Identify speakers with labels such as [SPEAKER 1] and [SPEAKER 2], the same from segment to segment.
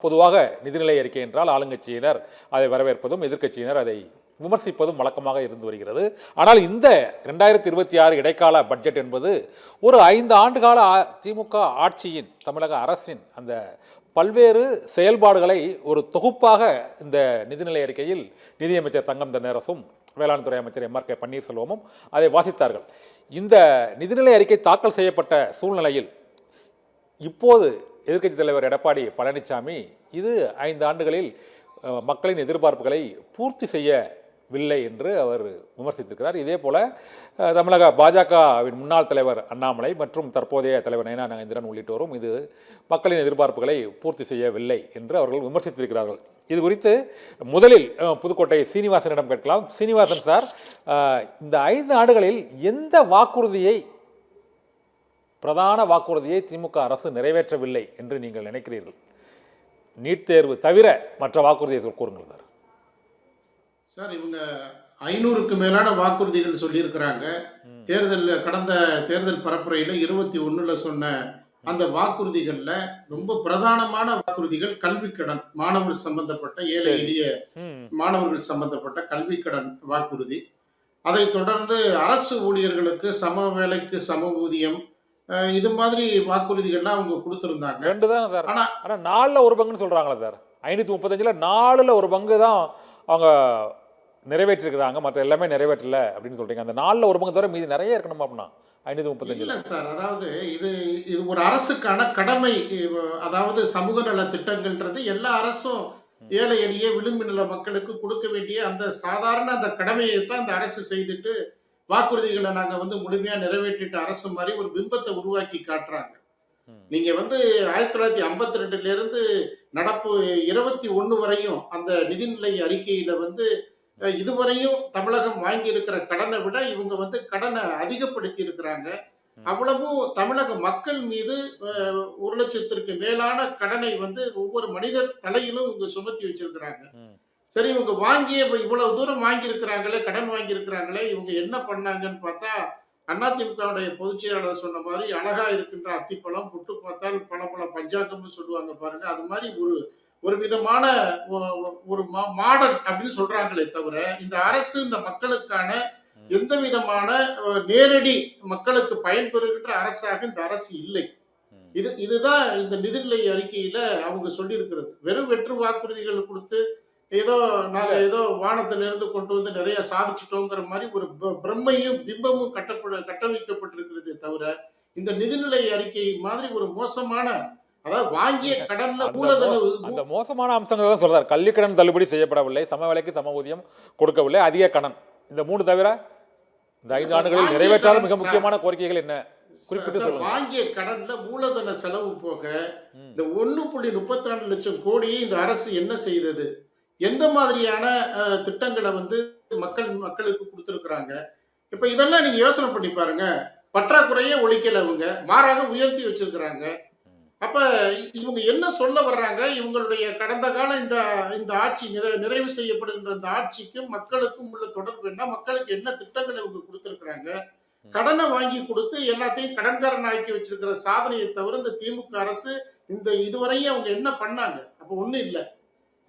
[SPEAKER 1] பொதுவாக நிதிநிலை அறிக்கை என்றால் ஆளுங்கட்சியினர் அதை வரவேற்பதும் எதிர்க்கட்சியினர் அதை விமர்சிப்பதும் வழக்கமாக இருந்து வருகிறது. ஆனால் இந்த 2026 இடைக்கால பட்ஜெட் என்பது ஒரு 5 ஆண்டுகால திமுக ஆட்சியின், தமிழக அரசின் அந்த பல்வேறு செயல்பாடுகளை ஒரு தொகுப்பாக இந்த நிதிநிலை அறிக்கையில் நிதியமைச்சர் தங்கம் தென்னரசும் வேளாண் துறை அமைச்சர் MRK பன்னீர்செல்வமும் அதை வாசித்தார்கள். இந்த நிதிநிலை அறிக்கை தாக்கல் செய்யப்பட்ட சூழ்நிலையில் இப்போது எதிர்க்கட்சித் தலைவர் எடப்பாடி பழனிசாமி இது 5 ஆண்டுகளில் மக்களின் எதிர்பார்ப்புகளை பூர்த்தி செய்யவில்லை என்று அவர் விமர்சித்திருக்கிறார். இதே போல தமிழக பாஜகவின் முன்னாள் தலைவர் அண்ணாமலை மற்றும் தற்போதைய தலைவர் நயனா நாகேந்திரன் உள்ளிட்டோரும் இது மக்களின் எதிர்பார்ப்புகளை பூர்த்தி செய்யவில்லை என்று அவர்கள் விமர்சித்திருக்கிறார்கள். இது குறித்து முதலில் புதுக்கோட்டை சீனிவாசனிடம் கேட்கலாம். சீனிவாசன் சார், இந்த 5 ஆண்டுகளில் எந்த பிரதான வாக்குறுதியை திமுக அரசு நிறைவேற்றவில்லை என்று நீங்கள் நினைக்கிறீர்கள்? நீட் தேர்வு தவிர மற்ற வாக்குறுதியை கூறுங்கள் சார்.
[SPEAKER 2] சார், இவங்க 500க்கு மேலான வாக்குறுதிகள் சொல்லியிருக்கிறாங்க. கடந்த தேர்தல் பரப்புரையில் 21ல் சொன்ன அந்த வாக்குறுதிகளில் ரொம்ப பிரதானமான வாக்குறுதிகள் கல்வி கடன், மாணவர் சம்பந்தப்பட்ட ஏழை எளிய மாணவர்கள் சம்பந்தப்பட்ட கல்வி கடன் வாக்குறுதி. அதை தொடர்ந்து அரசு ஊழியர்களுக்கு சம வேலைக்கு சம ஊதியம், இது மாதிரி வாக்குறுதிகள்லாம் அவங்க கொடுத்துருந்தாங்க.
[SPEAKER 1] 2 தான் சார். ஆனால் 4ல் 1 பங்குன்னு சொல்கிறாங்களா சார்? 535ல் 4ல் 1 பங்கு தான் அவங்க நிறைவேற்றிருக்கிறாங்க, மற்ற எல்லாமே நிறைவேற்றல அப்படின்னு சொல்றீங்க. அந்த 4ல் 1 பங்கு தவிர மீதி நிறைய இருக்கணுமா அப்படின்னா 535?
[SPEAKER 2] இல்லை சார், அதாவது இது ஒரு அரசுக்கான கடமை. அதாவது சமூக நல திட்டங்கள்ன்றது எல்லா அரசும் ஏழை எளிய விளிம்பு நில மக்களுக்கு கொடுக்க வேண்டிய அந்த சாதாரண அந்த கடமையை தான் இந்த அரசு செய்துட்டு வாக்குறுதிகளை நாங்கள் முழுமையாக நிறைவேற்றிட்ட அரசு மாதிரி ஒரு பிம்பத்தை உருவாக்கி காட்டுறாங்க. நீங்க 1952 நடப்பு 21 வரையும் அந்த நிதிநிலை அறிக்கையில இதுவரையும் தமிழகம் வாங்கி இருக்கிற கடனை விட இவங்க கடனை அதிகப்படுத்தி இருக்கிறாங்க. அவ்வளவும் தமிழக மக்கள் மீது 1 லட்சத்திற்கு மேலான கடனை ஒவ்வொரு மனிதர் தலையிலும் இவங்க சுமத்தி வச்சிருக்கிறாங்க. சரி, இவங்க இவ்வளவு தூரம் வாங்கி இருக்கிறாங்களே, கடன் வாங்கி இருக்கிறாங்களே, இவங்க என்ன பண்ணாங்கன்னு பார்த்தா, அதிமுகவுடைய பொதுச் செயலாளர் சொன்ன மாதிரி அழகா இருக்கின்ற அத்திப்பழம் புட்டு பார்த்தால் பல பஞ்சாங்கம்னு சொல்லுவாங்க பாருங்க. அது மாதிரி ஒரு விதமான ஒரு மாடல் அப்படின்னு சொல்றாங்களே தவிர இந்த அரசு இந்த மக்களுக்கான எந்த விதமான நேரடி மக்களுக்கு பயன்பெறுகின்ற அரசாக இந்த அரசு இல்லை. இதுதான் இந்த நிதிநிலை அறிக்கையில அவங்க சொல்லி இருக்கிறது. வெறும் வெற்று வாக்குறுதிகள் கொடுத்து நாங்க ஏதோ வானத்திலிருந்து கொண்டு நிறைய சாதிச்சிட்டோங்கிற மாதிரி ஒரு பிரம்மையும் பிம்பமும் கட்டமைக்கப்பட்டிருக்கிறதே தவிர இந்த நிதிநிலை அறிக்கை மாதிரி ஒரு மோசமான, அதாவது வாங்கிய கடன்ல மூலதன
[SPEAKER 1] அந்த மோசமான அம்சங்கள் தான் சொல்றாரு. கல்வி கடன் தள்ளுபடி செய்யப்படவில்லை, சம வேலைக்கு சம ஊதியம் கொடுக்கவில்லை, அதிக கடன், இந்த 3 தவிர இந்த 5 ஆண்டுகளில் நிறைவேற்றாத மிக முக்கியமான கோரிக்கைகள் என்ன குறிப்பிட்டு சொல்லுங்க.
[SPEAKER 2] வாங்கிய கடன்ல மூலதன செலவு போக இந்த 1.34 லட்சம் கோடியை இந்த அரசு என்ன செய்தது, எந்த மாதிரியான திட்டங்களை மக்களுக்கு கொடுத்துருக்குறாங்க. இப்ப இதெல்லாம் நீங்க யோசனை பண்ணி பாருங்க. பற்றாக்குறையே ஒழிக்கல, அவங்க மாறாக உயர்த்தி வச்சிருக்கிறாங்க. அப்ப இவங்க என்ன சொல்ல வர்றாங்க? இவங்களுடைய கடந்த கால இந்த ஆட்சி நிறைவு செய்யப்படுகின்ற இந்த ஆட்சிக்கும் மக்களுக்கும் உள்ள தொடர்பு என்ன? மக்களுக்கு என்ன திட்டங்களை இவங்க கொடுத்துருக்குறாங்க? கடனை வாங்கி கொடுத்து எல்லாத்தையும் கடன்காரன் ஆக்கி வச்சிருக்கிற சாதனையை தவிர இந்த திமுக அரசு இதுவரையும் அவங்க என்ன பண்ணாங்க? அப்ப ஒண்ணும் இல்லை.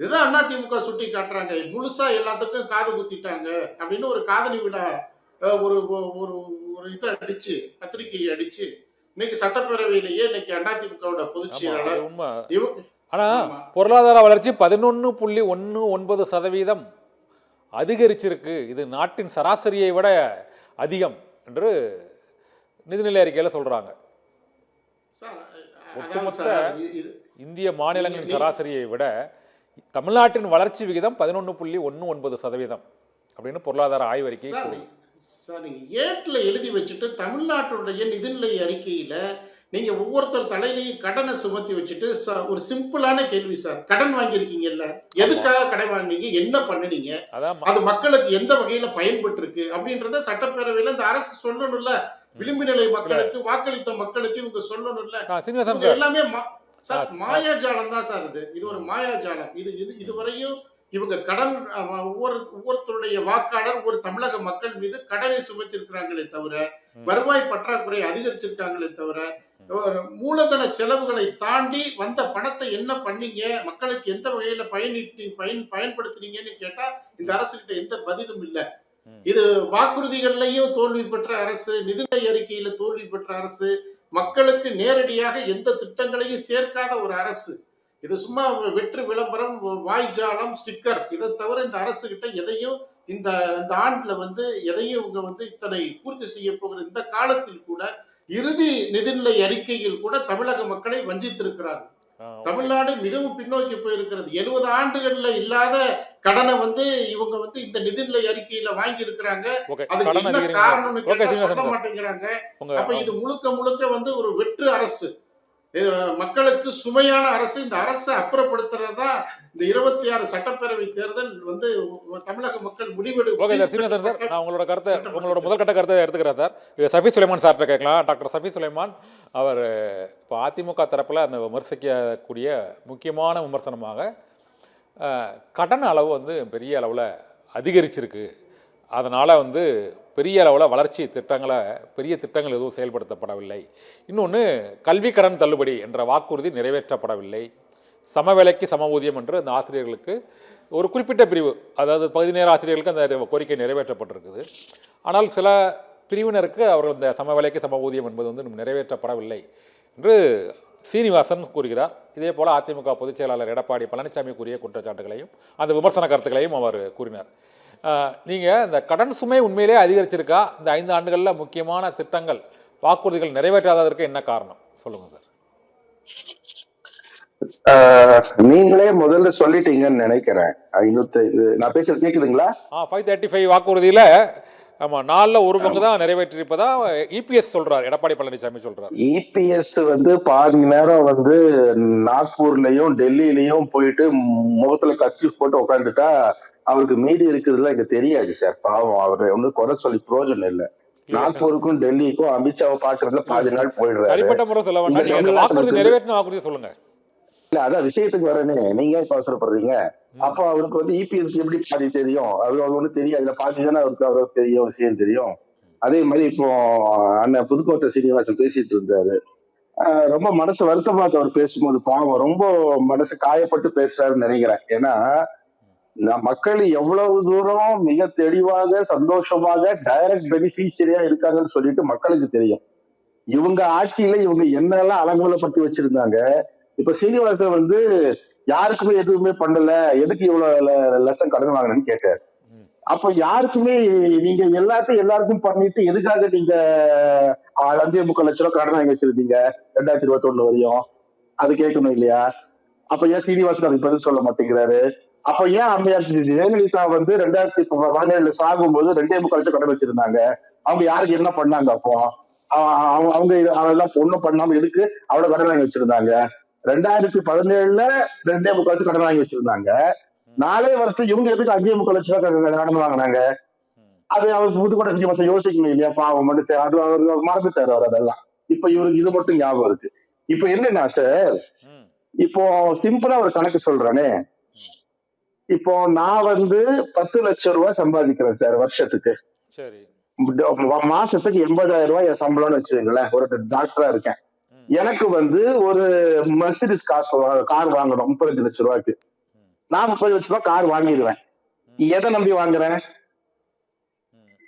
[SPEAKER 2] இதுதான் அதிமுக சுட்டி காட்டுறாங்க. முழுசா எல்லாத்துக்கும் காது குத்திட்டாங்க அப்படின்னு ஒரு காதலி விழா ஒரு இதை அடிச்சு, பத்திரிகை அடிச்சு இன்னைக்கு சட்டப்பேரவையிலேயே இன்னைக்கு அதிமுகவோட பொதுச் செயலாளர்.
[SPEAKER 1] ஆனா பொருளாதார வளர்ச்சி 11.19% அதிகரிச்சிருக்கு, இது நாட்டின் சராசரியை விட அதிகம் என்று நிதிநிலை அறிக்கையில சொல்றாங்க. ஒட்டுமொத்த இந்திய மாநிலங்களின் சராசரியை விட தமிழ்நாட்டின் வளர்ச்சி விகிதம் 11.19% அப்படின்னு பொருளாதார ஆய்வறிக்கை.
[SPEAKER 2] சார், நீங்க ஏட்ல எழுதி வச்சுட்டு தமிழ்நாட்டுடைய நிதிநிலை அறிக்கையில நீங்க ஒவ்வொருத்தர் தலையிலையும் கடனை சுமத்தி வச்சுட்டு ஒரு சிம்பிளான கேள்வி சார், கடன் வாங்கியிருக்கீங்கல்ல, எதுக்காக கடன் வாங்கினீங்க, என்ன பண்ணினீங்க, அது மக்களுக்கு எந்த வகையில பயன்பட்டு இருக்கு அப்படின்றத சட்டப்பேரவையில இந்த அரசு சொல்லணும்ல. விளிம்பு நிலை மக்களுக்கு, வாக்களித்த மக்களுக்கு இவங்க சொல்லணும்ல. எல்லாமே சார் மாயாஜாலம் தான் சார். இது ஒரு மாயாஜாலம். இதுவரையும் இவங்க கடன் ஒவ்வொருத்தருடைய வாக்காளர் ஒரு தமிழக மக்கள் மீது கடனை சுமத்திருக்கிறாங்களே தவிர, வருவாய் பற்றாக்குறை அதிகரிச்சிருக்காங்களே தவிர, மூலதன செலவுகளை தாண்டி வந்த பணத்தை என்ன பண்ணீங்க, மக்களுக்கு எந்த வகையில பயன்படுத்துனீங்கன்னு கேட்டா இந்த அரசு கிட்ட எந்த பதிலும் இல்லை. இது வாக்குறுதிகள்லையும் தோல்வி பெற்ற அரசு, நிதிநிலை அறிக்கையில தோல்வி பெற்ற அரசு, மக்களுக்கு நேரடியாக எந்த திட்டங்களையும் சேர்க்காத ஒரு அரசு. இது சும்மா வெற்று விளம்பரம், வாய்ஜாலம், ஸ்டிக்கர். இதை தவிர இந்த அரசு கிட்ட எதையும் இந்த இந்த ஆண்டுல எதையும் இவங்க இத்தனை பூர்த்தி செய்ய போகிற இந்த காலத்தில் கூட இறுதி நிதிநிலை அறிக்கையில் கூட தமிழக மக்களை வஞ்சித்திருக்கிறார்கள். தமிழ்நாடு மிகவும் பின்னோக்கி போயிருக்கிறது. 70 ஆண்டுகள்ல இல்லாத கடனை இவங்க இந்த நிதிநிலை அறிக்கையில வாங்கி இருக்கிறாங்க. அதுக்கு என்ன காரணம்னு கேட்டா சொல்ல மாட்டேங்கிறாங்க. அப்ப இது முழுக்க முழுக்க ஒரு வெற்று அரசு, மக்களுக்கு சுமையான அரசு. இந்த அரசை அப்புறப்படுத்துறதா இந்த 26 சட்டப்பேரவை தேர்தல் தமிழக மக்கள் முடிவெடு.
[SPEAKER 1] நான் உங்களோட கருத்தை, உங்களோட முதல்கட்ட கருத்தை எடுத்துக்கிறேன் சார். இது சஃபி சுலைமான் சார்கிட்ட கேட்கலாம். டாக்டர் சஃபி சுலைமான் அவர் இப்போ அதிமுக தரப்பில் அந்த விமர்சிக்கக்கூடிய முக்கியமான விமர்சனமாக கடன் அளவு பெரிய அளவில் அதிகரிச்சிருக்கு, அதனால் பெரிய அளவில் வளர்ச்சி திட்டங்களை, பெரிய திட்டங்கள் எதுவும் செயல்படுத்தப்படவில்லை. இன்னொன்று, கல்வி கடன் தள்ளுபடி என்ற வாக்குறுதி நிறைவேற்றப்படவில்லை. சமவேளைக்கு சம ஊதியம் என்று அந்த ஆசிரியர்களுக்கு ஒரு குறிப்பிட்ட பிரிவு, அதாவது பகுதி நேர ஆசிரியர்களுக்கு அந்த கோரிக்கை நிறைவேற்றப்பட்டிருக்குது. ஆனால் சில பிரிவினருக்கு அவர்கள் இந்த சமவேளைக்கு சம ஊதியம் என்பது நிறைவேற்றப்படவில்லை என்று சீனிவாசன் கூறுகிறார். இதே போல் அதிமுக பொதுச் செயலாளர் எடப்பாடி பழனிசாமி கூறிய குற்றச்சாட்டுகளையும் அந்த விமர்சன கருத்துக்களையும் அவர் கூறினார். நீங்கள் இந்த கடன் சுமை உண்மையிலே அதிகரிச்சிருக்கா? இந்த 5 ஆண்டுகளில் முக்கியமான திட்டங்கள், வாக்குறுதிகள் நிறைவேற்றாததற்கு என்ன காரணம் சொல்லுங்க
[SPEAKER 3] சார். நீங்களே முதல்ல சொல்லிட்டீங்கன்னு நினைக்கிறேன். நான் பேசுறது கேக்குதுங்களா?
[SPEAKER 1] 535 வாக்குறுதியில ஆமா 4ல் 1 பங்கு தான் நிறைவேற்றிருப்பதா இபிஎஸ் சொல்றாரு, எடப்பாடி பழனிசாமி சொல்றாரு.
[SPEAKER 3] இபிஎஸ் பாதி நேரம் நாக்பூர்லயும் டெல்லியிலயும் போயிட்டு முகத்துல கட்சி போட்டு உட்காந்துட்டா அவருக்கு மீதி இருக்குதுல இங்க தெரியாது சார். பாவம், அவரு குறை சொல்லி பிரயோஜனம் இல்லை. நாக்பூருக்கும் டெல்லிக்கும் அமித்ஷாவை பாக்குறதுல பாதி நாள் போயிடுறாரு.
[SPEAKER 1] தனிப்பட்ட முறை சொல்ல வேண்டாம், வாக்குறுதி நிறைவேற்றின வாக்குறுதி சொல்லுங்க.
[SPEAKER 3] இல்ல, அதான் விஷயத்துக்கு வரேனே, நீங்க அவசரப்படுறீங்க. அப்ப அவருக்கு இபிஎஸ் எப்படி பாதி தெரியும்? அவருக்கு தெரியாது, பாதி தானே அவருக்கு தெரியும், விஷயம் தெரியும். அதே மாதிரி இப்போ அண்ணன் புதுக்கோட்டை சீனிவாசன் பேசிட்டு இருந்தாரு. ரொம்ப மனசு வருத்தமாத்த அவர் பேசும்போது, பாவம், ரொம்ப மனசு காயப்பட்டு பேசுறாருன்னு நினைக்கிறேன். ஏன்னா மக்கள் எவ்வளவு தூரம் மிக தெளிவாக சந்தோஷமாக டைரக்ட் பெனிஃபிஷியரியா இருக்காங்கன்னு சொல்லிட்டு மக்களுக்கு தெரியும். இவங்க ஆட்சியில இவங்க என்னெல்லாம் அலங்கோலப்பட்டு வச்சிருந்தாங்க. இப்ப சீனிவாசன் யாருக்குமே எதுவுமே பண்ணல, எதுக்கு இவ்வளவு லட்சம் கடன் வாங்கினு கேட்டாரு. அப்ப யாருக்குமே நீங்க எல்லாருக்கும் பண்ணிட்டு எதுக்காக நீங்க 5.25 லட்சம் ரூபாய் கடன் வாங்கி வச்சிருந்தீங்க 2021 வரையும்? அது கேட்கணும் இல்லையா? அப்ப ஏன் சீனிவாசன் அதுக்கு பதில் சொல்ல மாட்டேங்கிறாரு? அப்ப ஏன் அம்மையார் ஜெயலலிதா 2017 சாகும்போது 2.25 லட்சம் கடன் வச்சிருந்தாங்க? அவங்க யாருக்கு என்ன பண்ணாங்க? அப்போ அவங்க அதெல்லாம் ஒண்ணும் பண்ணாம எதுக்கு அவ்வளவு கடன் வாங்கி வச்சிருந்தாங்க? 2017 2.25 லட்சம் கடன் வாங்கி வச்சிருந்தாங்க. 4 வருஷம் இவங்க எதுக்கு 5.25 லட்சம் கடன் வாங்கினாங்க? அது அவர் புதுக்கோட்டை 5 வருஷம் யோசிக்கணும் இல்லையா? பாவம் மனுஷன், அது அவர் மறந்துட்டாரு அவர் அதெல்லாம். இப்ப இவருக்கு இது மட்டும் ஞாபகம் இருக்கு. இப்ப என்னன்னா சார், இப்போ சிம்பிளா ஒரு கணக்கு சொல்றேனே. இப்போ நான் 10 லட்சம் ரூபாய் சம்பாதிக்கிறேன் சார் வருஷத்துக்கு. மாசத்துக்கு 80,000 ரூபாய் என் சம்பளம்னு வச்சுக்கோங்களேன். ஒரு டாக்டரா இருக்கேன். எனக்கு ஒரு மெர்சிடிஸ் கார் வாங்கணும் 35 லட்சம் ரூபாய்க்கு. நான் 30 லட்சம் ரூபாய் கார் வாங்கிடுவேன். எதை நம்பி வாங்குறேன்?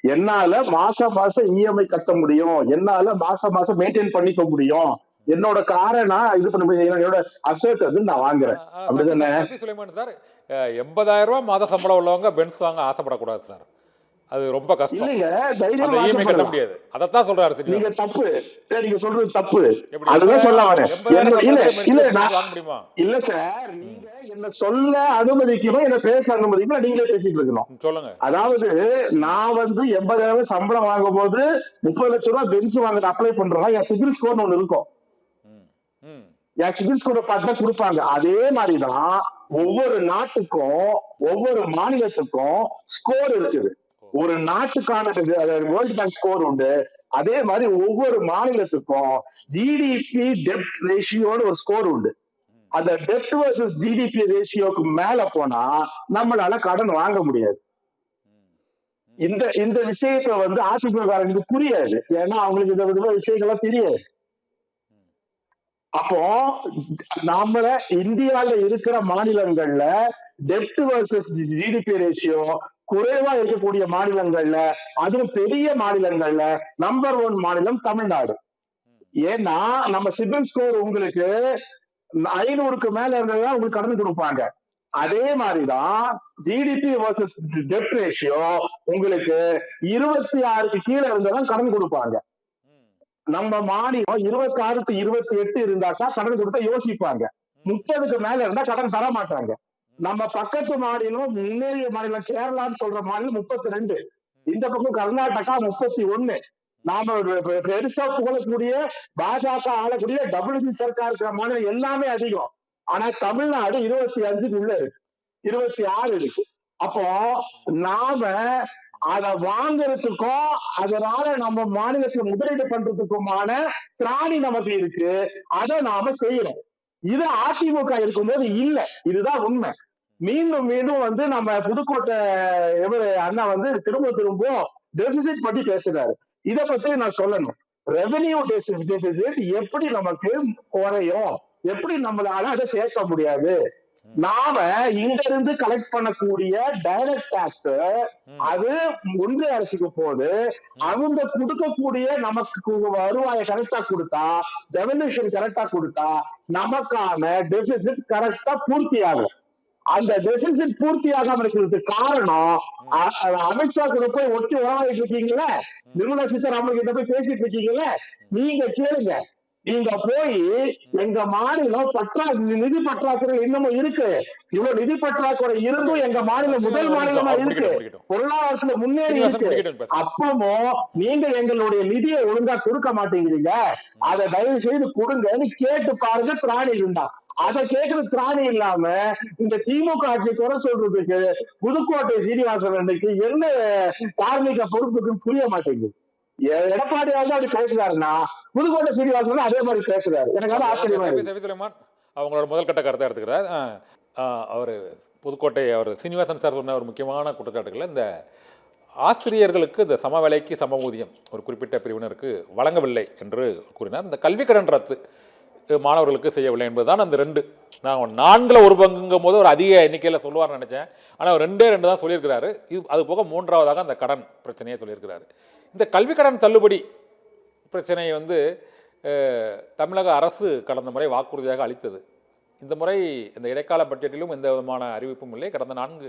[SPEAKER 3] என்னால மாசம் மாசம் இஎம்ஐ கட்ட முடியும், என்னால மாசம் மாசம் மெயின்டைன் பண்ணிக்க முடியும், என்னோட காரை நான் இது பண்ண முடியும், என்னோட அசெட் நான் வாங்குறேன். அப்படிதானே?
[SPEAKER 1] 80,000 ரூபாய் மாத சம்பளம் உள்ளவங்க பென்ஸ் வாங்க ஆசைப்படக்கூடாது சார். அது ரொம்ப கஷ்டம்.
[SPEAKER 3] இல்லைங்க, தைரியமா
[SPEAKER 1] கட்ட முடியாது. அதத்தான் சொல்றாரு.
[SPEAKER 3] நீங்க தப்பு. நீங்க சொல்றது தப்பு. அதுதான் சொல்ல வரேன். இல்ல சார், நீங்க என்ன சொல்ல அனுமதிக்கணும், என்ன பேச அனுமதிக்கணும், நீங்களே பேசிட்டு இருக்கணும்.
[SPEAKER 1] சொல்லுங்க.
[SPEAKER 3] அதாவது நான் 80,000 சம்பளம் வாங்கும் போது 30 லட்சம் ரூபாய் பென்ஸ் வாங்க அப்ளை பண்றோம். என் சிபில் ஸ்கோர் ஒண்ணு இருக்கும். என் சிபில் ஸ்கோரை பார்த்தா கொடுப்பாங்க. அதே மாதிரிதான் ஒவ்வொரு நாட்டுக்கும் ஒவ்வொரு மாநிலத்துக்கும் ஸ்கோர் இருக்குது. ஒரு நாட்டுக்கான வேர்ல்ட் பேங்க் ஸ்கோர் உண்டு. அதே மாதிரி ஒவ்வொரு மாநிலத்துக்கும் ஜிடிபி டெப்ட் ரேஷியோட ஒரு ஸ்கோர் உண்டு. அந்த டெப்ட் வர்சஸ் ஜிடிபி ரேஷியோக்கு மேல போனா நம்மளால கடன் வாங்க முடியாது. இந்த இந்த விஷயத்த வந்து அதிமுககாரங்களுக்கு புரியாது. ஏன்னா அவங்களுக்கு இந்த விதமான விஷயங்கள்லாம் தெரியாது. அப்போ நாம இந்தியால இருக்கிற மாநிலங்கள்ல டெப்ட் வர்சஸ் ஜிடிபி ரேஷியோ குறைவா இருக்கக்கூடிய மாநிலங்கள்ல, அதுவும் பெரிய மாநிலங்கள்ல நம்பர் 1 மாநிலம் தமிழ்நாடு. ஏன்னா நம்ம சிபில் ஸ்கோர் உங்களுக்கு 500க்கு மேல இருந்ததுதான் உங்களுக்கு கடன் கொடுப்பாங்க. அதே மாதிரிதான் ஜிடிபி வர்சஸ் டெப்ட் ரேஷியோ உங்களுக்கு 26க்கு கீழே இருந்ததான் கடன் கொடுப்பாங்க. நம்ம மாநிலம் 26க்கு 28 இருந்தாக்கா கடன் கொடுத்தா யோசிப்பாங்க. 30க்கு மேல இருந்தா கடன் தர மாட்டாங்க. நம்ம பக்கத்து மாநிலம் முன்னேறிய மாநிலம் கேரளான்னு சொல்ற மாநிலம் 32, இந்த பக்கம் கர்நாடகா 31. நாம பெருசா புகழக்கூடிய பாஜக ஆளக்கூடிய டபிள்யூபி சர்க்கார் இருக்கிற மாநிலம் எல்லாமே அதிகம். ஆனா தமிழ்நாடு 25க்கு உள்ள இருக்கு, 26 இருக்கு. அப்போ நாம அதை வாங்குறதுக்கும் அதனால நம்ம மாநிலத்துல முதலீடு பண்றதுக்குமான திராணி நமக்கு இருக்கு. அதை நாம செய்யறோம். இது அதிமுக இருக்கும்போது இல்ல. இதுதான் உண்மை. மீண்டும் மீண்டும் வந்து நம்ம புதுக்கோட்டை அண்ணா வந்து திரும்ப டெபிசிட் பத்தி பேசுறாரு. இத பத்தி நான் சொல்லணும். ரெவென்யூ டெபிசிட் எப்படி நமக்கு குறையும், எப்படி நம்மளால அதை சேர்க்க முடியாது. நாம இங்க இருந்து கலெக்ட் பண்ணக்கூடிய டைரக்ட் டாக்ஸ் அது ஒன்றிய அரசுக்கு போது அவங்க கொடுக்கக்கூடிய நமக்கு வருவாயை கரெக்டா கொடுத்தா, டெவல்யூஷன் கரெக்டா கொடுத்தா நமக்கான டெபிசிட் கரெக்டா பூர்த்தி ஆகும். அந்த டெபிசிட் பூர்த்தி ஆகாம இருக்கிறதுக்கு காரணம் அமித்ஷா கூட போய் ஒட்டி உறவாடிட்டு இருக்கீங்களே, நிர்மலா சீதாராமன் கிட்ட போய் பேசிட்டு இருக்கீங்களே, நீங்க கேளுங்க. நீங்க போய் எங்க மாநிலம் நிதி பற்றாக்குறை இன்னமும் இருக்கு. இவ்வளவு நிதி பற்றாக்குறை இருந்தும் எங்க மாநிலம் முதல் மாநிலமா இருக்கு, பொருளாதாரத்துல முன்னேறி இருக்கு. அப்பவும் நீங்க எங்களுடைய நிதியை ஒழுங்கா கொடுக்க மாட்டேங்கிறீங்க. அதை தயவு செய்து கொடுங்கன்னு கேட்டு பாருங்க. திராணி இருந்தா அதை கேட்கறது திராணி இல்லாம இந்த திமுக ஆட்சி குறை சொல்றதுக்கு புதுக்கோட்டை சீனிவாசன் அன்னைக்கு என்ன தார்மீக பொறுப்புக்குன்னு புரிய மாட்டேங்குது. எடப்பாடியாவது அப்படி பேசுறாருன்னா புதுக்கோட்டை சீனிவாசன் அதே மாதிரி பேசுறாரு. எனக்கு வந்து ஆச்சரியமா இருக்கு.
[SPEAKER 1] அவங்களோட முதல் கட்ட கருத்தை எடுத்துக்கிறார். அவர் புதுக்கோட்டை அவர் சீனிவாசன் சார் சொன்ன ஒரு முக்கியமான குற்றச்சாட்டுகள், இந்த ஆசிரியர்களுக்கு இந்த சம வேலைக்கு சம ஊதியம் ஒரு குறிப்பிட்ட பிரிவினருக்கு வழங்கவில்லை என்று கூறினார். இந்த கல்வி கடன் ரத்து மாணவர்களுக்கு செய்யவில்லை என்பதுதான் அந்த 2. நான் 4ல் 1 பங்குங்கும் போது ஒரு அதிக எண்ணிக்கையில் சொல்லுவார்னு நினச்சேன். ஆனால் 2 தான் சொல்லியிருக்கிறாரு. இது அது போக 3வதாக அந்த கடன் பிரச்சனையை சொல்லியிருக்கிறாரு. இந்த கல்வி கடன் தள்ளுபடி பிரச்சனையை வந்து தமிழக அரசு கடந்த முறை வாக்குறுதியாக அளித்தது. இந்த முறை இந்த இடைக்கால பட்ஜெட்டிலும் எந்த விதமான அறிவிப்பும் இல்லை, கடந்த 4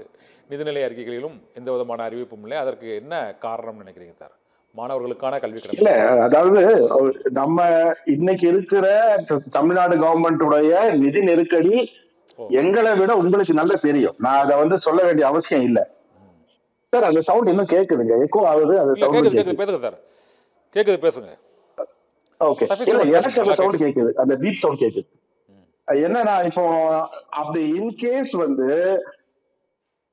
[SPEAKER 1] நிதிநிலை அறிக்கைகளிலும் எந்த விதமான அறிவிப்பும் இல்லை. அதற்கு என்ன காரணம் நினைக்கிறீங்க சார்? மாணவர்களுக்கான கல்வி கடன்
[SPEAKER 3] இல்ல, அதாவது நம்ம இன்னைக்கு இருக்கிற தமிழ்நாடு கவர்மெண்டுடைய நிதி நெருக்கடி எங்களை விட உங்களுக்கு நல்லா தெரியும். நான் அதை வந்து சொல்ல வேண்டிய அவசியம் இல்லை சார். அந்த சவுண்ட் இன்னும் கேக்குதுங்க, எக்கோ ஆகுது. அது
[SPEAKER 1] பேசுங்க சார், கேக்குது, பேசுங்க.
[SPEAKER 3] ஓகே, இல்ல எனக்கு அந்த சவுண்ட் கேக்குது, அந்த பீட் சவுண்ட் கேக்குது. என்னன்னா இப்போ அப்படி இன்கேஸ் வந்து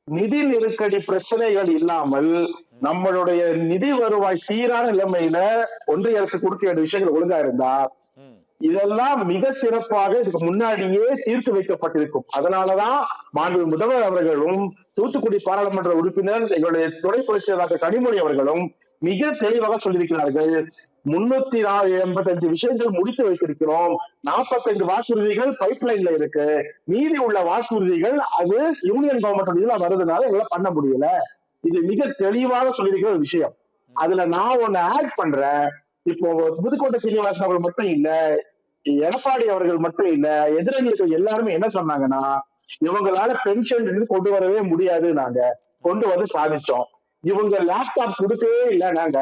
[SPEAKER 3] நிதி நெருக்கடி பிரச்சனைகள் இல்லாமல் நம்மளுடைய நிதி வருவாய் சீரான நிலைமையில ஒன்றிய அரசு கொடுக்க வேண்டிய விஷயங்கள் ஒழுங்கா இருந்தா இதெல்லாம் மிக சிறப்பாக இதுக்கு முன்னாடியே தீர்த்து வைக்கப்பட்டிருக்கும். அதனாலதான் மாண்பு முதல்வர் அவர்களும் தூத்துக்குடி பாராளுமன்ற உறுப்பினர் எங்களுடைய துணை பொதுச் செயலாளர் கனிமொழி அவர்களும் மிக தெளிவாக சொல்லியிருக்கிறார்கள். 385 விஷயங்கள் முடித்து வைத்திருக்கிறோம். 45 வாக்குறுதிகள் பைப்லைன்ல இருக்கு. மீதி உள்ள வாக்குறுதிகள் அது யூனியன் கவர்மெண்ட் இதுல வருதுனால எங்களால பண்ண முடியல. இது மிக தெளிவாக சொல்லியிருக்கிற ஒரு விஷயம். அதுல நான் ஒண்ணு ஆட் பண்றேன். இப்போ புதுக்கோட்டை சீனிவாசன் அவர்கள் மட்டும் இல்ல, எடப்பாடி அவர்கள் மட்டும் இல்ல, எதிரணிகள் எல்லாருமே என்ன சொன்னாங்கன்னா, இவங்களால பென்ஷன் கொண்டு வரவே முடியாது, நாங்க கொண்டு வந்து சாதிச்சோம். இவங்க லேப்டாப் கொடுக்கவே இல்லை, நாங்க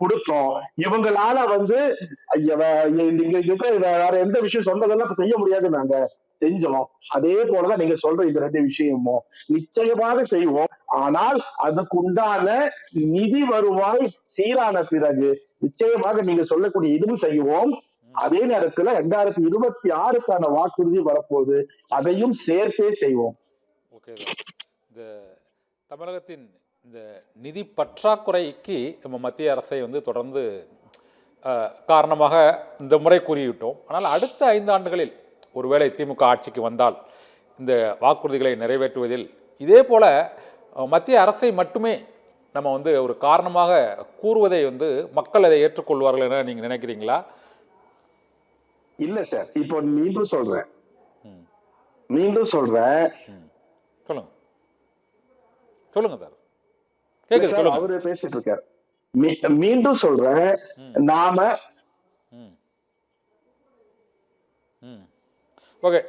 [SPEAKER 3] கொடுத்தோம். இவங்களால வந்து வேற எந்த விஷயம் சொன்னதெல்லாம் செய்ய முடியாது, நாங்க செஞ்சோம். அதே போலதான் நீங்க சொல்ற இந்த 2 விஷயமும் நிச்சயமாக செய்வோம். ஆனால் அதுக்குண்டான நிதி வருவாய் சீரான பிறகு நிச்சயமாக நீங்க சொல்லக்கூடிய இதுவும் செய்வோம். அதே நேரத்துல 2026க்கான வாக்குறுதி வரப்போகுது, அதையும் சேர்த்தே செய்வோம்.
[SPEAKER 1] இந்த தமிழகத்தின் இந்த நிதி பற்றாக்குறைக்கு நம்ம மத்திய அரசை வந்து தொடர்ந்து காரணமாக இந்த முறை கூறிவிட்டோம். ஆனால் அடுத்த 5 ஆண்டுகளில் ஒருவேளை திமுக ஆட்சிக்கு வந்தால் இந்த வாக்குறுதிகளை நிறைவேற்றுவதில் இதே போல மத்திய அரசை மட்டுமே நம்ம வந்து ஒரு காரணமாக கூறுவதை வந்து மக்கள் அதை ஏற்றுக்கொள்வார்கள் என நீங்க நினைக்கிறீங்களா?
[SPEAKER 3] இல்ல சார், இப்போ மீண்டும் சொல்றேன்
[SPEAKER 1] சொல்லுங்க சொல்லுங்க சார், கேக்குது, சொல்லுங்க.
[SPEAKER 3] அவரு பேசிட்டு இருக்காரு. மீண்டும் சொல்றேன், நாம
[SPEAKER 1] ஓகே.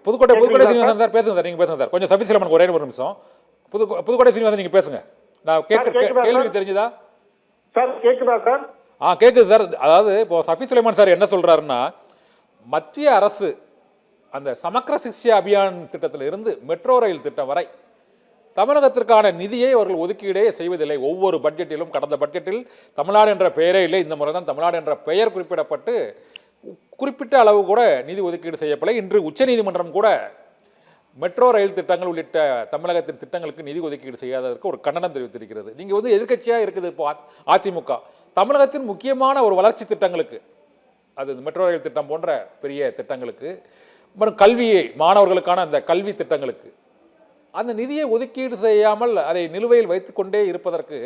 [SPEAKER 1] புதுக்கோட்டை சீனிவாசன் சார் பேசுங்க சார், நீங்க பேசுங்க சார். கொஞ்சம் சபி சிலமன் ஒரே ஒரு நிமிஷம். புதுக்கோட்டை சீனிவாசன் நீங்க பேசுங்க. நான் கேள்வி தெரிஞ்சுதா
[SPEAKER 4] சார்? கேக்குதா சார்?
[SPEAKER 1] கேக்குது சார். அதாவது இப்போ சபி சுலைமான் சார் என்ன சொல்றாருன்னா, மத்திய அரசு அந்த சமக்கர சிக்ஷா அபியான் திட்டத்தில் இருந்து மெட்ரோ ரயில் திட்டம் வரை தமிழகத்திற்கான நிதியை அவர்கள் ஒதுக்கீடே செய்வதில்லை. ஒவ்வொரு பட்ஜெட்டிலும், கடந்த பட்ஜெட்டில் தமிழ்நாடு என்ற பெயரே இல்லை, இந்த முறை தான் தமிழ்நாடு என்ற பெயர் குறிப்பிடப்பட்டு குறிப்பிட்ட அளவு கூட நிதி ஒதுக்கீடு செய்யப்படலை. இன்று உச்சநீதிமன்றம் கூட மெட்ரோ ரயில் திட்டங்கள் உள்ளிட்ட தமிழகத்தின் திட்டங்களுக்கு நிதி ஒதுக்கீடு செய்யாததற்கு ஒரு கண்டனம் தெரிவித்திருக்கிறது. நீங்கள் வந்து எதிர்க்கட்சியாக இருக்குது இப்போ அதிமுக. தமிழகத்தின் முக்கியமான ஒரு வளர்ச்சி திட்டங்களுக்கு, அது மெட்ரோ ரயில் திட்டம் போன்ற பெரிய திட்டங்களுக்கு, மற்றும் கல்வியை, மாணவர்களுக்கான அந்த கல்வி திட்டங்களுக்கு அந்த நிதியை ஒதுக்கீடு செய்யாமல் அதை நிலுவையில் வைத்துக்கொண்டே இருப்பதற்கு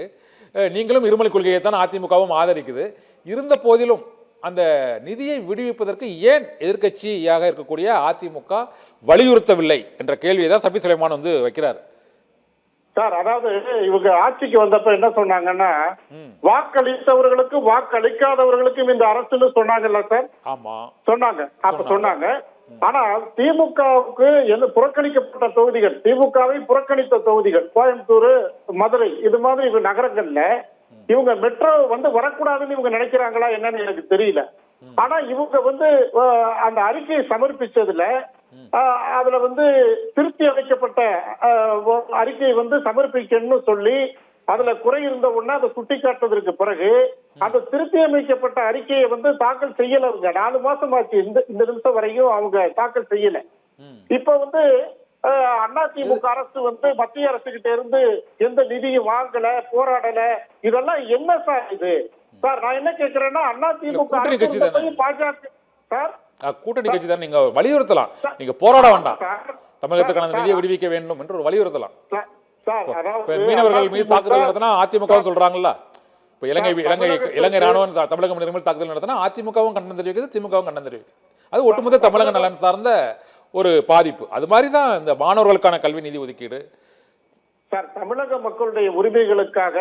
[SPEAKER 1] நீங்களும் இருமல் கொள்கையை தான் அதிமுகவும் ஆதரிக்குது. இருந்த போதிலும் அந்த நிதியை விடுவிப்பதற்கு ஏன் எதிர்க்கட்சியாக இருக்கக்கூடிய அதிமுக வலியுறுத்தவில்லை என்ற கேள்வியை தான் சபி சுலைமான் வந்து வைக்கிறார்.
[SPEAKER 4] சார், அதாவது இவங்க ஆட்சிக்கு வந்தப்ப என்ன சொன்னாங்கன்னா, வாக்களித்தவர்களுக்கு வாக்களிக்காதவர்களுக்கும் இந்த அரசுன்னு சொன்னாங்கல்ல சார்?
[SPEAKER 1] ஆமா
[SPEAKER 4] சொன்னாங்க, அப்ப சொன்னாங்க. ஆனா திமுகவுக்கு புறக்கணிக்கப்பட்ட தொகுதிகள், திமுகவை புறக்கணித்த தொகுதிகள் கோயம்புத்தூர், மதுரை, இது மாதிரி நகரங்கள்ல இவங்க மெட்ரோ வந்து வரக்கூடாதுன்னு இவங்க நினைக்கிறாங்களா என்னன்னு எனக்கு தெரியல. ஆனா இவங்க வந்து அந்த அறிக்கையை சமர்ப்பிச்சதுல அதுல வந்து திருத்தி அமைக்கப்பட்ட அறிக்கை வந்து சமர்ப்பிக்கணும்னு சொல்லி அதுல குறை இருந்த உடனே அதை சுட்டி காட்டுவதற்கு பிறகு அந்த திருத்தி அமைக்கப்பட்ட அறிக்கையை வந்து தாக்கல் செய்யலங்க. 4 மாசம் ஆச்சு, இந்த நிமிஷம் வரையும் அவங்க தாக்கல் செய்யல. இப்ப வந்து அதிமுக அரசு வந்து மத்திய அரசு கிட்ட இருந்து எந்த நிதியும் வாங்கல, போராடல. இதெல்லாம் என்ன சார் இது? சார் நான் என்ன கேக்குறேன்னா, அதிமுக பாஜக சார்
[SPEAKER 1] கூட்டணி கட்சி தான், நீங்க வலியுறுத்தலாம், நீங்க போராட வேண்டாம், தமிழகத்துக்கான நிதியை விடுவிக்க வேண்டும் என்று ஒரு வலியுறுத்தலாம். மீனவர்கள் மீது தாக்குதல் நடத்தினா அதிமுக சொல்றாங்கல்ல, இப்ப இலங்கை ராணுவம் தமிழகம் மீது தாக்குதல் நடத்தினா அதிமுகவும் கண்டனம் தெரிவிக்குது, திமுகவும் கண்டனம் தெரிவிக்குது. அது ஒட்டுமொத்த தமிழக நலன் சார்ந்த ஒரு பாதிப்பு. அது மாதிரி தான் இந்த மாணவர்களுக்கான கல்வி நிதி ஒதுக்கீடு.
[SPEAKER 4] சார், தமிழக மக்களுடைய உரிமைகளுக்காக,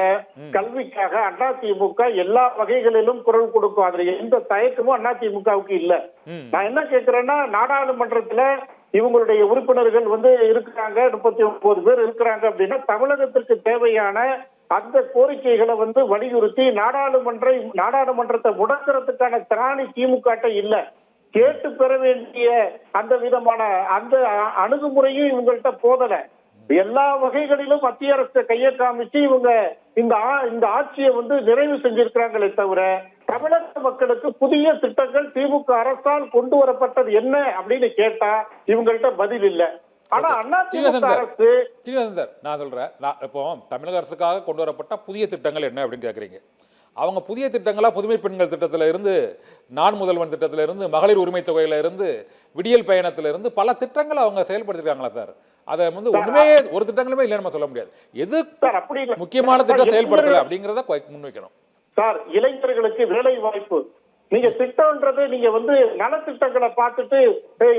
[SPEAKER 4] கல்விக்காக அதிமுக எல்லா வகைகளிலும் குரல் கொடுக்கும். அதுல எந்த தயக்கமும் அதிமுகவுக்கு இல்ல. நான் என்ன கேட்கிறேன்னா, நாடாளுமன்றத்துல இவங்களுடைய உறுப்பினர்கள் வந்து இருக்கிறாங்க, 39 பேர் இருக்கிறாங்க அப்படின்னா தமிழகத்திற்கு தேவையான அந்த கோரிக்கைகளை வந்து வலியுறுத்தி நாடாளுமன்றத்தை முடக்கிறதுக்கான திராணி திமுக இல்ல. கேட்டு பெற வேண்டிய அந்த விதமான அந்த அணுகுமுறையும் இவங்கள்ட்ட போதல. எல்லா வகைகளிலும் மத்திய அரசு கையை காமிச்சு இவங்க இந்த ஆட்சியை வந்து நிறைவு செஞ்சிருக்கிறாங்களே தவிர, தமிழக மக்களுக்கு புதிய திட்டங்கள் திமுக அரசால் கொண்டு வரப்பட்டது என்ன அப்படின்னு கேட்டா இவங்கள்ட்ட பதில் இல்ல. ஆனா அதிமுக அரசு,
[SPEAKER 1] நான் சொல்றேன், இப்போ தமிழக அரசுக்காக கொண்டு வரப்பட்ட புதிய திட்டங்கள் என்ன அப்படின்னு கேக்குறீங்க. அவங்க புதிய திட்டங்களா புதுமை பெண்கள் திட்டத்தில இருந்து, நான் முதல்வன் திட்டத்தில இருந்து, மகளிர் உரிமை தொகையில இருந்து, விடியல் பயணத்தில இருந்து பல திட்டங்களை அவங்க செயல்படுத்திருக்காங்களா சார்? அதை வந்து ஒண்ணுமே ஒரு திட்டங்களுமே இல்லைன்னு நம்ம சொல்ல முடியாது. எது முக்கியமான திட்டம் செயல்படுத்தல அப்படிங்கறத முன்வைக்கணும்
[SPEAKER 4] சார். இளைஞர்களுக்கு வேலை வாய்ப்பு, நீங்க திட்டம்ன்றது நீங்க வந்து நலத்திட்டங்களை பார்த்துட்டு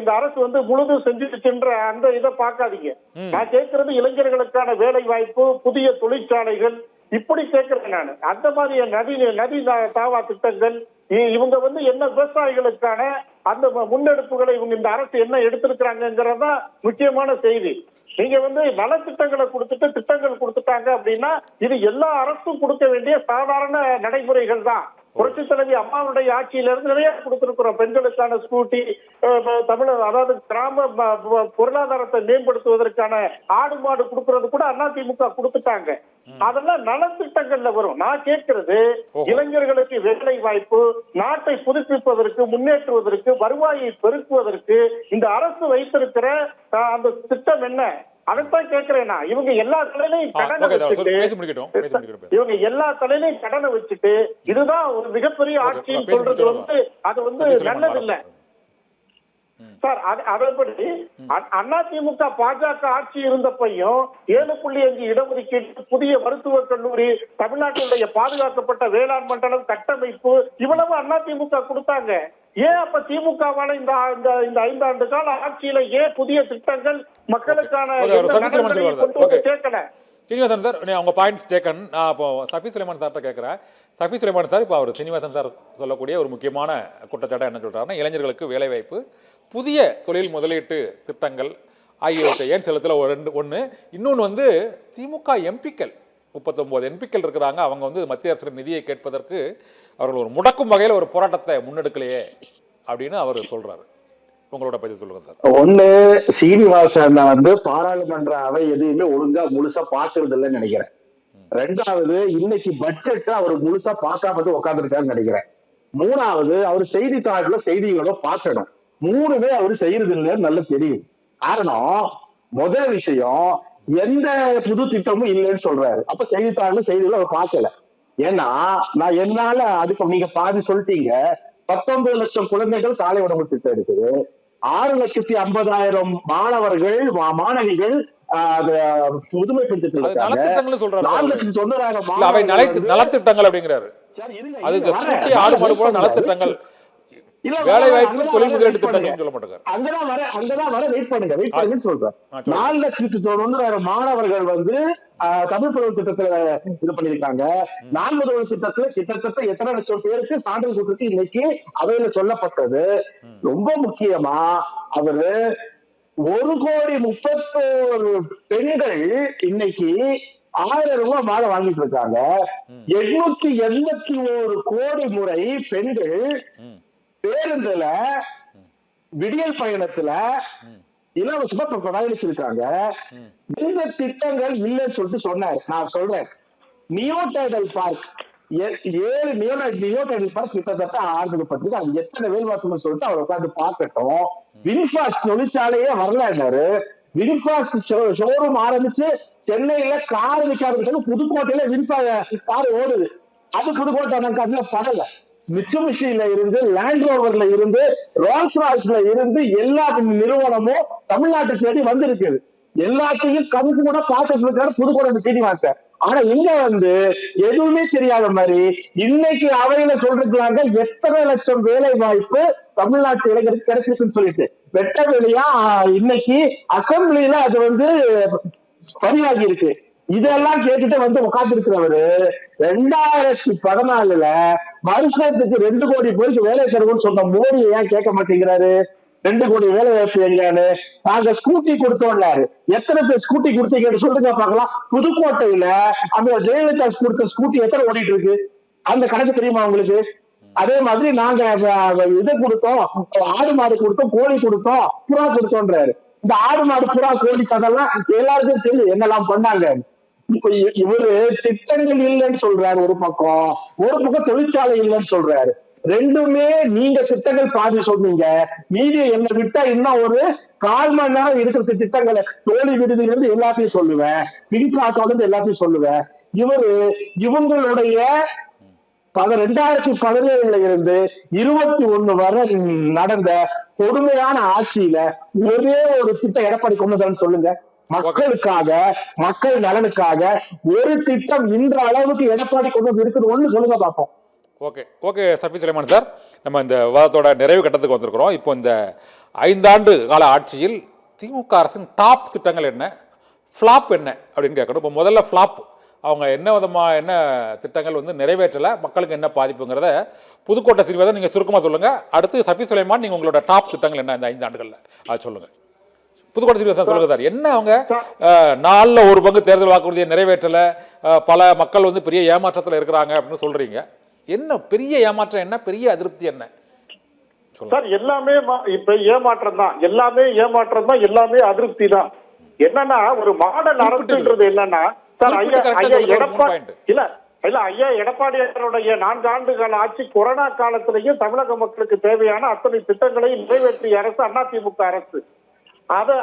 [SPEAKER 4] இந்த அரசு வந்து முழுதும் செஞ்சுட்டுன்ற அந்த இதை பார்க்காதீங்க. நான் கேட்கறது இளைஞர்களுக்கான வேலை வாய்ப்பு, புதிய தொழிற்சாலைகள், இப்படி கேட்கிறேன் நான். அந்த மாதிரி நதி தாவா திட்டங்கள், இவங்க வந்து என்ன விவசாயிகளுக்கான அந்த முன்னெடுப்புகளை இவங்க இந்த அரசு என்ன எடுத்திருக்கிறாங்கிறதா முக்கியமான செய்தி. நீங்க வந்து நலத்திட்டங்களை கொடுத்துட்டு திட்டங்கள் கொடுத்துட்டாங்க அப்படின்னா இது எல்லா அரசும் கொடுக்க வேண்டிய சாதாரண நடைமுறைகள் தான். புரட்சி தலைவி அம்மாவுடைய ஆட்சியில இருந்து நிறைய கொடுத்திருக்கிறோம். பெண்களுக்கான ஸ்கூட்டி, அதாவது கிராம பொருளாதாரத்தை மேம்படுத்துவதற்கான ஆடு மாடு கொடுக்கறது கூட அதிமுக கொடுத்துட்டாங்க. அதெல்லாம் நலத்திட்டங்கள்ல வரும். நான் கேட்கிறது இளைஞர்களுக்கு வேலை வாய்ப்பு, நாட்டை புதுப்பிப்பதற்கு, முன்னேற்றுவதற்கு, வருவாயை பெருக்குவதற்கு இந்த அரசு வைத்திருக்கிற அந்த திட்டம் என்ன, அதைத்தான் கேட்கிறேன். இவங்க எல்லா தலையிலையும் கடனை வச்சுட்டு இதுதான் ஒரு மிகப்பெரிய ஆட்சின்னு சொல்றது வந்து அது வந்து நல்லது இல்ல. சார் அதன்படி அதிமுக பாஜக ஆட்சி இருந்தப்பையும் 7.5 இடஒதுக்கீடு, புதிய மருத்துவக் கல்லூரி, தமிழ்நாட்டினுடைய பாதுகாக்கப்பட்ட வேளாண் மண்டலம் கட்டமைப்பு, இவ்வளவு அதிமுக கொடுத்தாங்க. ஏன் அப்ப திமுகவால இந்த 5 ஆண்டு கால ஆட்சியில ஏன் புதிய திட்டங்கள் மக்களுக்கான கேட்கல?
[SPEAKER 1] சீனிவாசன் சார், உங்க பாயிண்ட்ஸ் டேக்கன். நான் இப்போ சஃபி சுலைமான் சார்கிட்ட கேட்குறேன். சஃபி சுலைமான் சார், இப்போ அவர் சீனிவாசன் சார் சொல்லக்கூடிய ஒரு முக்கியமான குற்றச்சாட்டை என்ன சொல்றாருன்னா, இளைஞர்களுக்கு வேலைவாய்ப்பு, புதிய தொழில் முதலீட்டு திட்டங்கள் ஆகியவற்றை ஏன் செலுத்தல? ஒன்று. இன்னொன்று வந்து திமுக எம்பிக்கள் 39 எம்பிக்கள் இருக்கிறாங்க. அவங்க வந்து மத்திய அரசு நிதியை கேட்பதற்கு அவர்கள் ஒரு முடக்கும் வகையில் ஒரு போராட்டத்தை முன்னெடுக்கலையே அப்படின்னு அவர் சொல்றாரு. உங்களோட பதில் சொல்லுங்க சார்.
[SPEAKER 3] ஒண்ணு, சீனிவாசன் வந்து பாராளுமன்ற அவை எதையுமே ஒழுங்கா முழுசா பாக்குறது இல்லைன்னு நினைக்கிறேன். ரெண்டாவது, இன்னைக்கு பட்ஜெட் அவர் முழுசா பார்க்காம உட்காந்துருக்காருன்னு நினைக்கிறேன். மூணாவது, அவர் செய்தித்தாள்ல செய்திகளோ பார்க்கணும். மூணுமே அவர் செய்யறது இல்லைன்னு நல்லா தெரியும். காரணம், முதல் விஷயம், எந்த புது திட்டமும் இல்லைன்னு சொல்றாரு. அப்ப செய்தித்தாள்ல செய்திகளை அவர் பார்க்கல. ஏன்னா நான் என்னால அதுக்கு நீங்க பாதி சொல்லிட்டீங்க. 19 லட்சம் குழந்தைகள் காலை உணவு திட்டம் இருக்குது. 6,50,000 மாணவர்கள் மாணவிகள் முதுமை பெண் திட்டம்,
[SPEAKER 1] 4,90,000 நலத்திட்டங்கள் அப்படிங்கிறாரு. அது ஆடு மாடு போல நலத்திட்டங்கள், வேலை வாய்ப்பு, தொழில் முதலீடு திட்டங்கள் சொல்ல மாட்டாங்க.
[SPEAKER 3] அங்கதான் வர வெயிட் பண்ணுங்க சொல்றேன். 4,90,000 மாணவர்கள் வந்து தமிழ் புலவர் திட்டத்துல இது பண்ணிருக்காங்க. 4 முதல்வர் திட்டத்துல கிட்டத்தட்ட எத்தனை லட்சம் பேருக்கு சான்றிதழ் கொடுத்து இன்னைக்கு அவையில சொல்லப்பட்டது. ரொம்ப முக்கியமா, அவரு 1,31,00,000 பெண்கள் இன்னைக்கு 1000 ரூபாய் மாதம் வாங்கிட்டு இருக்காங்க. 881 கோடி முறை பெண்கள் பேருந்துல விடியல் பயணத்துல இலவசமா பயணிச்சிருக்காங்க. இந்த திட்டங்கள் இல்லைன்னு சொல்லிட்டு சொன்னார். நான் சொல்றேன், நியோடைடல் பார்க் 7 நியோடைடல் பார்க் கிட்டத்தட்ட ஆரம்பிக்கப்பட்டிருக்கு. அது எத்தனை வேல்வாசம் சொல்லிட்டு அவர் உட்காந்து பார்க்கட்டும். வின்ஃபாஸ்ட் தொழிற்சாலையே வரலாறு. வின்ஃபாஸ்ட் ஷோரூம் ஆரம்பிச்சு சென்னையில கார் விற்காத புதுக்கோட்டையில வின்ஃபாஸ்ட் கார் ஓடுது. அது புதுக்கோட்டை எனக்கு அதுல படல. மிட்சுபிஷியில இருந்து, லேண்ட் ரோவர்ல இருந்து, ரோல்ஸ் ராய்ஸ்ல இருந்து எல்லா நிறுவனமும் தமிழ்நாட்டு தேடி வந்திருக்குது. எல்லாத்தையும் கணக்கு கூட பார்த்துட்டு இருக்காரு புதுக்கோட்டை சீனிவாசன். ஆனா இங்க வந்து எதுவுமே தெரியாத மாதிரி இன்னைக்கு அவையில சொல்றாங்க எத்தனை லட்சம் வேலை வாய்ப்பு தமிழ்நாட்டு இளைஞருக்கு கிடைச்சிருக்குன்னு சொல்லிட்டு வெட்ட வெளியா இன்னைக்கு அசம்பிளியில அது வந்து பதிவாகி இருக்கு. இதெல்லாம் கேட்டுட்டு வந்து உட்கார்ந்து இருக்கிறவரு 2014 வருஷத்துக்கு 2 கோடி பேருக்கு வேலை தருவோம்னு சொன்ன மோடி ஏன் கேட்க மாட்டேங்கிறாரு? 2 கோடி வேலை வாய்ப்பு எங்கானு? நாங்க ஸ்கூட்டி கொடுத்தோம்னாரு. எத்தனை பேர் ஸ்கூட்டி கொடுத்தீங்கன்னு சொல்லுங்க பாக்கலாம். புதுக்கோட்டையில அந்த ஜெயலலிதா கொடுத்த ஸ்கூட்டி எத்தனை ஓடிட்டு இருக்கு? அந்த கணக்கு தெரியுமா உங்களுக்கு? அதே மாதிரி நாங்க இதை கொடுத்தோம், ஆடு மாடு கொடுத்தோம், கோழி கொடுத்தோம், புறா கொடுத்தோன்றாரு. இந்த ஆடு மாடு புறா கோழி கதெல்லாம் எல்லாருக்கும் தெரியும் என்னெல்லாம் பண்ணாங்க. இப்ப இவரு திட்டங்கள் இல்லைன்னு சொல்றாரு ஒரு பக்கம் தொழிற்சாலை இல்லைன்னு சொல்றாரு. ரெண்டுமே நீங்க திட்டங்கள் பாதி சொன்னீங்க. மீதி என்ன விட்டா இன்னும் ஒரு 1/4 மணி நேரம் இருக்கிற திட்டங்களை தோழி விடுதியில இருந்து எல்லாத்தையும் சொல்லுவேன், பிடிப்பாக்கால இருந்து எல்லாத்தையும் சொல்லுவேன். இவங்களுடைய 2017 இருந்து 21 வரை நடந்த கொடுமையான ஆட்சியில ஒரே ஒரு திட்டம் எடப்பாடி கொண்டுதான்னு சொல்லுங்க. மக்களுக்காக, மக்கள் நலனுக்காக ஒரு திட்டம் இன்ற அளவுக்கு எடப்பாடி கொண்டு இருக்குது ஒண்ணு சொல்லுங்க பார்ப்போம்.
[SPEAKER 1] ஓகே சஃபி சுலைமான் சார், நம்ம இந்த விவாதத்தோட நிறைவு கட்டத்துக்கு வந்திருக்கிறோம். இப்போ இந்த 5 ஆண்டு கால ஆட்சியில் திமுக அரசின் டாப் திட்டங்கள் என்ன, ஃப்ளாப் என்ன அப்படின்னு கேட்கணும். இப்போ முதல்ல ஃப்ளாப், அவங்க என்ன திட்டங்கள் வந்து நிறைவேற்றலை, மக்களுக்கு என்ன பாதிப்புங்கிறத புதுக்கோட்டை சீனிவாசன் நீங்கள் சுருக்கமாக சொல்லுங்கள். அடுத்து சஃபி சுலைமான், நீங்கள் உங்களோட டாப் திட்டங்கள் என்ன இந்த 5 ஆண்டுகளில் அது சொல்லுங்கள். புதுக்கோட்டை சீனிவாசன் சொல்லுங்க சார். என்ன அவங்க 4ல் 1 பங்கு தேர்தல் வாக்குறுதியை நிறைவேற்றலை, பல மக்கள் வந்து பெரிய ஏமாற்றத்தில் இருக்கிறாங்க அப்படின்னு சொல்கிறீங்க. என்ன பெரிய ஏமாற்றம், என்ன பெரிய அதிருப்தி என்ன
[SPEAKER 4] சார்? எல்லாமே இப்ப ஏமாற்றம் தான், எல்லாமே அதிருப்தி தான். என்னன்னா ஒரு மாடல் அரசுன்றது என்னன்னா சார், ஐயா எடப்பாடியாருடைய 4 ஆண்டுகால ஆட்சி கொரோனா காலத்திலேயும் தமிழக மக்களுக்கு தேவையான அத்தனை திட்டங்களையும் நிறைவேற்றிய அரசு அதிமுக அரசு.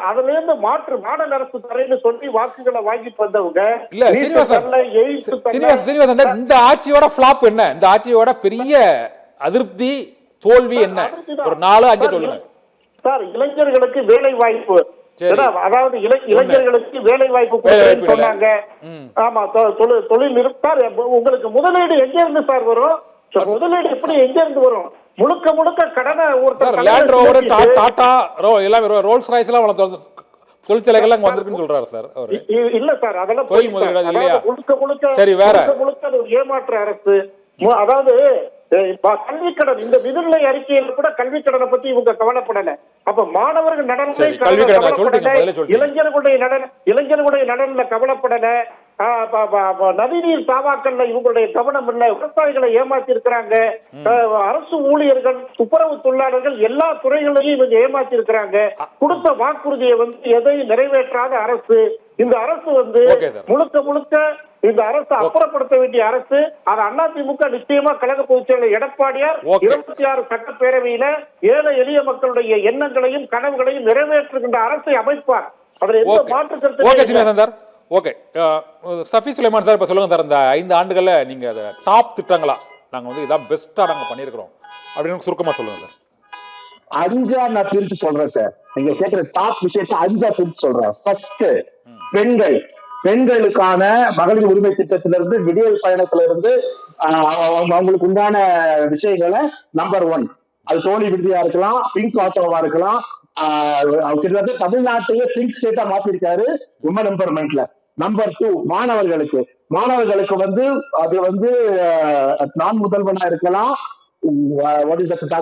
[SPEAKER 4] அதுல இருந்து மாடல் அரசு தரேன்னு சொல்லி வாக்குகளை வாங்கிட்டு வந்தவங்க.
[SPEAKER 1] இந்த ஆட்சியோட ஃபிளாப் என்ன, இந்த ஆட்சியோட பெரிய அதிருப்தி தோல்வி என்ன, ஒரு 4-5 சொல்லுங்க.
[SPEAKER 4] சார் இளைஞர்களுக்கு வேலை வாய்ப்பு,
[SPEAKER 1] சரி.
[SPEAKER 4] அதாவது இளைஞர்களுக்கு வேலை வாய்ப்பு சொன்னாங்க. ஆமா, தொழில் சார். உங்களுக்கு முதலீடு எங்க இருந்து சார் வரும்? முதலீடு எப்படி எங்க இருந்து வரும்? முழுக்க கடனை ஒருத்தர்
[SPEAKER 1] லேண்ட் ரோவர், டாடா எல்லாம் ரோல்ஸ் ராய்ஸ் எல்லாம் தொழிற்சாலைகள் அங்க வந்திருக்குன்னு சொல்றாரு சார் அவரு.
[SPEAKER 4] இல்ல சார், அதெல்லாம்
[SPEAKER 1] தொழில் முதலீடு இல்லையா?
[SPEAKER 4] முழுக்க
[SPEAKER 1] சரி, வேற
[SPEAKER 4] ஏமாற்று அரசு. அதாவது கல்விக்கடன், இந்த நிதிநிலை அறிக்கையில் கூட கல்விக்கடனை பத்தி இவங்க கவலைப்படல. அப்ப மாணவர்கள் நலன்களை இளைஞர்களுடைய நலன்ல கவலைப்படல. நதிநீர் தாவாக்கள்ல இவங்களுடைய கவனம் இல்ல. விவசாயிகளை ஏமாத்தி இருக்கிறாங்க. அரசு ஊழியர்கள், துப்புரவு தொழிலாளர்கள் எல்லா துறைகளிலும் இவங்க ஏமாத்தி இருக்கிறாங்க. கொடுத்த வாக்குறுதியை எதையும் நிறைவேற்றாத அரசு இந்த அரசு முழுக்க இந்த அரசு அப்புறப்படுத்த வேண்டிய அரசு. அது அதிமுக நிச்சயமா கழக பொதுச் செயலாளர் எடப்பாடியார் 26 சட்டப்பேரவையில ஏழை எளிய மக்களுடைய எண்ணங்களையும் கனவுகளையும் நிறைவேற்றுகின்ற அரசை அமைப்பார். அதில் எந்த மாற்று கருத்து.
[SPEAKER 1] ஓகே, சஃபி சுலைமான் சார், இப்போ சொல்லுங்க சார், இந்த 5 ஆண்டுகள்ல நீங்க அதை டாப் திட்டங்களா நாங்க இதான் பெஸ்டா நாங்க பண்ணியிருக்கிறோம் அப்படின்னு சுருக்கமா சொல்லுங்க சார்.
[SPEAKER 3] 5 நான் பிரிச்சு சொல்றேன் சார். நீங்க கேட்கிற டாப் விஷயத்தை 5 பிரிச்சு சொல்றேன். ஃபர்ஸ்ட், பெண்களுக்கான மகளிர் உரிமை திட்டத்திலிருந்து, விடியல் பயணத்திலிருந்து அவங்களுக்கு உண்டான விஷயங்களை நம்பர் 1. அது தோழி விடுதியா இருக்கலாம், பிங்க் ஆட்டோவா இருக்கலாம். கிட்டத்தட்ட தமிழ்நாட்டையே பிங்க் ஸ்டேட்டா மாத்திருக்காரு உமன் எம்பவர்மெண்ட்ல. நம்பர் 2, மாணவர்களுக்கு அது நான் முதல்வனா இருக்கலாம்,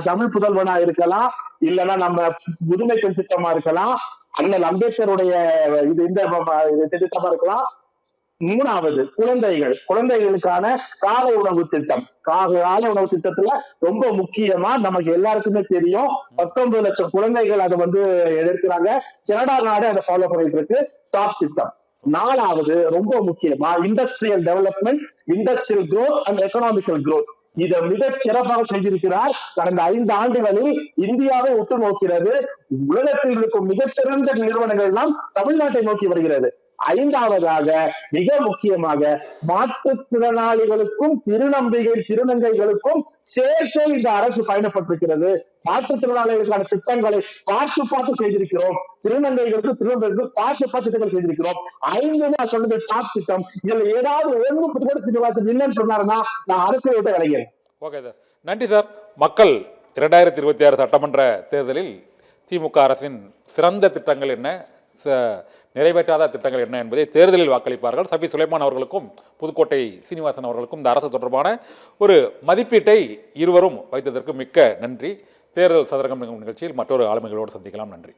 [SPEAKER 3] தமிழ் புதல்வனா இருக்கலாம், இல்லைன்னா நம்ம புதுமை பெண் திட்டமா இருக்கலாம், அண்ணல் அம்பேத்கருடைய இந்த திட்டமா இருக்கலாம். 3வது, குழந்தைகளுக்கான காலை உணவு திட்டம். காலை உணவு திட்டத்துல ரொம்ப முக்கியமா நமக்கு எல்லாருக்குமே தெரியும், 19 லட்சம் குழந்தைகள் அதை எதிர்க்கிறாங்க. கனடா நாடு அதை ஃபாலோ பண்ணிட்டு இருக்கு. டாப் திட்டம். 4வது, ரொம்ப முக்கியமா industrial development, industrial growth and economical growth. இதை மிக சிறப்பாக செய்திருக்கிறார். கடந்த 5 ஆண்டுகளில் இந்தியாவை உற்று நோக்கிறது. உலகத்தில் இருக்கும் மிகச்சிறந்த நிறுவனங்கள் எல்லாம் தமிழ்நாட்டை நோக்கி வருகிறது. 5வதாக, மிக முக்கியமாக, மாற்றுத்திறனாளிகளுக்கும் திருநங்கைகளுக்கும் சேர்த்து இந்த அரசு பயணப்பட்டிருக்கிறது. மாற்றுத்திறனாளிகளுக்கான திட்டங்களை பார்த்து செய்திருக்கிறோம். திருநங்கைகளுக்கு பார்த்து திட்டங்கள் செய்திருக்கிறோம். 5 நான் சொன்னது டாப் திட்டம். இதுல ஏதாவது ஒன்று இல்லைன்னு சொன்னாருன்னா நான் அரசியலை விட்டு விலகிறேன்.
[SPEAKER 1] ஓகே சார், நன்றி சார். மக்கள் 2026 சட்டமன்ற தேர்தலில் திமுக அரசின் சிறந்த திட்டங்கள் என்ன, நிறைவேற்றாத திட்டங்கள் என்ன என்பதை தேர்தலில் வாக்களிப்பார்கள். சஃபி சுலைமான் அவர்களுக்கும் புதுக்கோட்டை சீனிவாசன் அவர்களுக்கும் இந்த அரசு தொடர்பான ஒரு மதிப்பீட்டை இருவரும் வைத்ததற்கு மிக்க நன்றி. தேர்தல் சதுரங்கம் நிகழ்ச்சியில் மற்றொரு ஆளுமைகளோடு சந்திக்கலாம். நன்றி.